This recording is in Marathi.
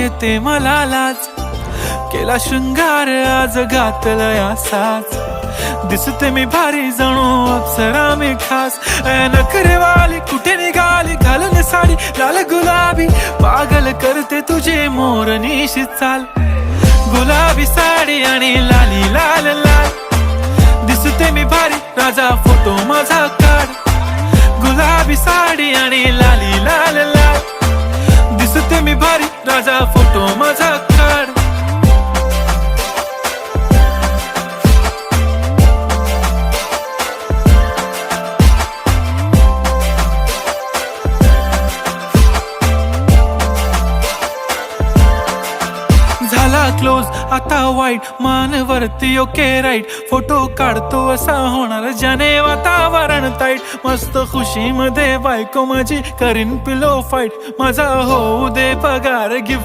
येते मला लाज, केला शृंगार आज घातलंय असाच, दिसते मी भारी जणू अप्सरा मी खास. नखरेवाली कुठे निघाली घालून साडी लाल गुलाबी, पागल करते तुझे मोरनीशी चाल. गुलाबी साडी आणि लाली लाल लाल, दिसते मी भारी राजा फोटो माझा काढ. गुलाबी साडी आणि लाली लाल लाल, दिसते मी भारी राजा फोटो माझा काढ. झाला क्लोज आता वाईट, मान वरती ओके राईट, फोटो काढतो असा होणार ज्याने वातावरण ताईट. मस्त खुशी मध्ये बायको माझी करीन पिलो फाईट, माझा होऊ दे पगार गिफ्ट